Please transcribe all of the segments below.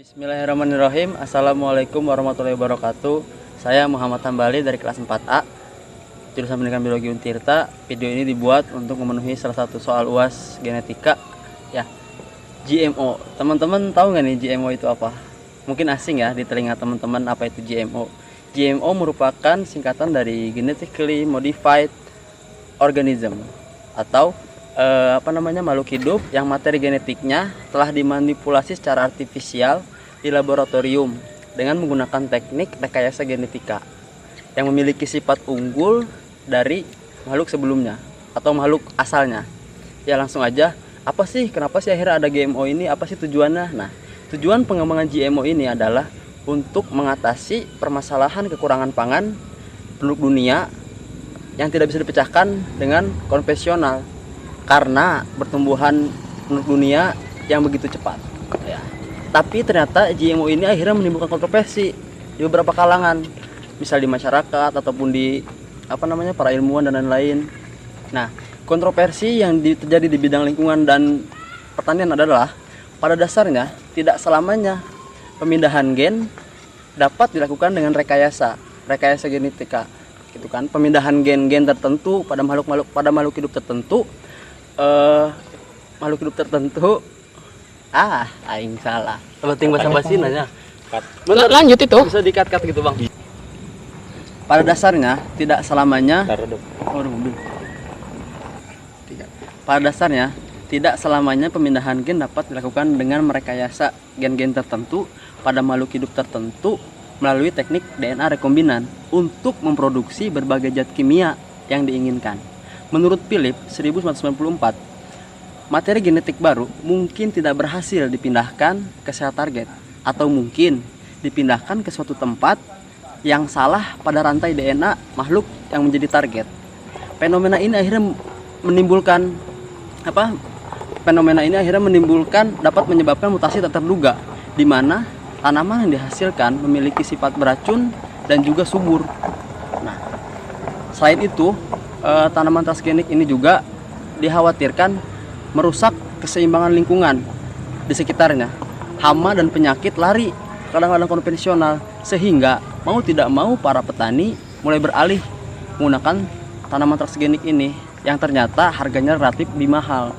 Bismillahirrahmanirrahim. Assalamualaikum warahmatullahi wabarakatuh. Saya Muhammad Hambali dari kelas 4A, jurusan Pendidikan Biologi Untirta. Video ini dibuat untuk memenuhi salah satu soal UAS genetika, ya, GMO. Teman-teman tahu nggak nih GMO itu apa? Mungkin asing ya di telinga teman-teman apa itu GMO. GMO merupakan singkatan dari Genetically Modified Organism atau makhluk hidup yang materi genetiknya telah dimanipulasi secara artifisial di laboratorium dengan menggunakan teknik rekayasa genetika yang memiliki sifat unggul dari makhluk sebelumnya atau makhluk asalnya. Ya, langsung aja, kenapa sih akhirnya ada GMO ini? Apa sih tujuannya? Nah, tujuan pengembangan GMO ini adalah untuk mengatasi permasalahan kekurangan pangan penduduk dunia yang tidak bisa dipecahkan dengan konvensional karena pertumbuhan penduduk dunia yang begitu cepat, ya. Tapi ternyata GMO ini akhirnya menimbulkan kontroversi di beberapa kalangan, misal di masyarakat ataupun di para ilmuwan dan lain-lain. Nah, kontroversi yang terjadi di bidang lingkungan dan pertanian adalah pada dasarnya tidak selamanya pemindahan gen dapat dilakukan dengan rekayasa genetika, gitu kan. Pemindahan gen-gen tertentu pada makhluk hidup tertentu. Makhluk hidup tertentu aing salah penting basa-basi nanya. Lanjut itu Bisa dikat-kat gitu, Bang. Pada dasarnya tidak selamanya pemindahan gen dapat dilakukan dengan merekayasa gen-gen tertentu pada makhluk hidup tertentu melalui teknik DNA rekombinan untuk memproduksi berbagai zat kimia yang diinginkan. Menurut Philip 1994, materi genetik baru mungkin tidak berhasil dipindahkan ke sel target atau mungkin dipindahkan ke suatu tempat yang salah pada rantai DNA makhluk yang menjadi target. Fenomena ini akhirnya dapat menyebabkan mutasi tak terduga di mana tanaman yang dihasilkan memiliki sifat beracun dan juga subur. Nah, selain itu, tanaman transgenik ini juga dikhawatirkan merusak keseimbangan lingkungan di sekitarnya. Hama dan penyakit lari ke ladang-ladang konvensional sehingga mau tidak mau para petani mulai beralih menggunakan tanaman transgenik ini yang ternyata harganya relatif lebih mahal.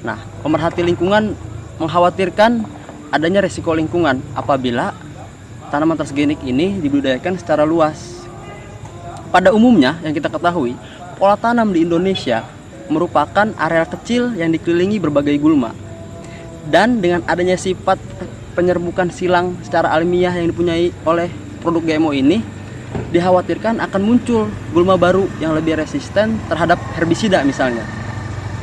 Nah, pemerhati lingkungan mengkhawatirkan adanya resiko lingkungan apabila tanaman transgenik ini dibudidayakan secara luas. Pada umumnya yang kita ketahui, pola tanam di Indonesia merupakan area kecil yang dikelilingi berbagai gulma. Dan dengan adanya sifat penyerbukan silang secara alamiah yang dipunyai oleh produk GMO ini, dikhawatirkan akan muncul gulma baru yang lebih resisten terhadap herbisida misalnya.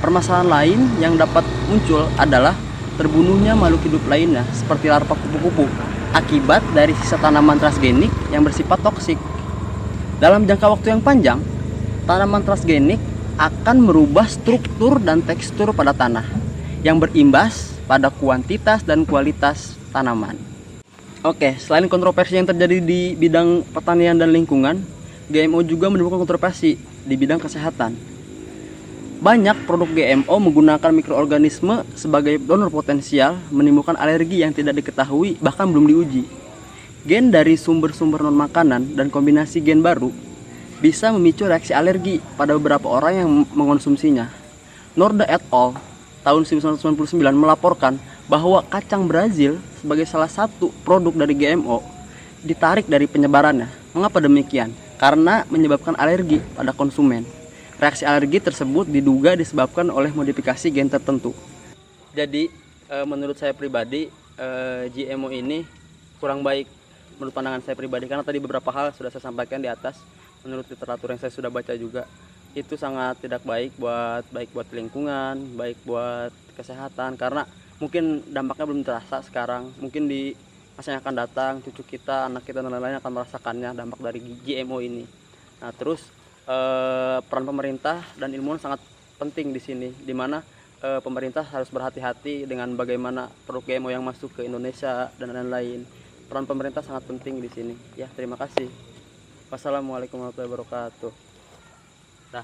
Permasalahan lain yang dapat muncul adalah terbunuhnya makhluk hidup lainnya seperti larva kupu-kupu akibat dari sisa tanaman transgenik yang bersifat toksik. Dalam jangka waktu yang panjang, tanaman transgenik akan merubah struktur dan tekstur pada tanah yang berimbas pada kuantitas dan kualitas tanaman. Oke, selain kontroversi yang terjadi di bidang pertanian dan lingkungan, GMO juga menimbulkan kontroversi di bidang kesehatan. Banyak produk GMO menggunakan mikroorganisme sebagai donor potensial menimbulkan alergi yang tidak diketahui bahkan belum diuji. Gen dari sumber-sumber non-makanan dan kombinasi gen baru bisa memicu reaksi alergi pada beberapa orang yang mengonsumsinya. Norde et al. Tahun 1999 melaporkan bahwa kacang Brazil sebagai salah satu produk dari GMO ditarik dari penyebarannya. Mengapa demikian? Karena menyebabkan alergi pada konsumen. Reaksi alergi tersebut diduga disebabkan oleh modifikasi gen tertentu. Jadi, menurut saya pribadi, GMO ini kurang baik menurut pandangan saya pribadi, karena tadi beberapa hal sudah saya sampaikan di atas. Menurut literatur yang saya sudah baca juga, itu sangat tidak baik buat lingkungan, baik buat kesehatan, karena mungkin dampaknya belum terasa sekarang. Mungkin di masa yang akan datang, cucu kita, anak kita dan lain-lain akan merasakannya dampak dari GMO ini. Nah, terus peran pemerintah dan ilmuwan sangat penting di sini, di mana pemerintah harus berhati-hati dengan bagaimana produk GMO yang masuk ke Indonesia dan lain-lain. Peran pemerintah sangat penting di sini. Ya, terima kasih. Wassalamualaikum warahmatullahi wabarakatuh.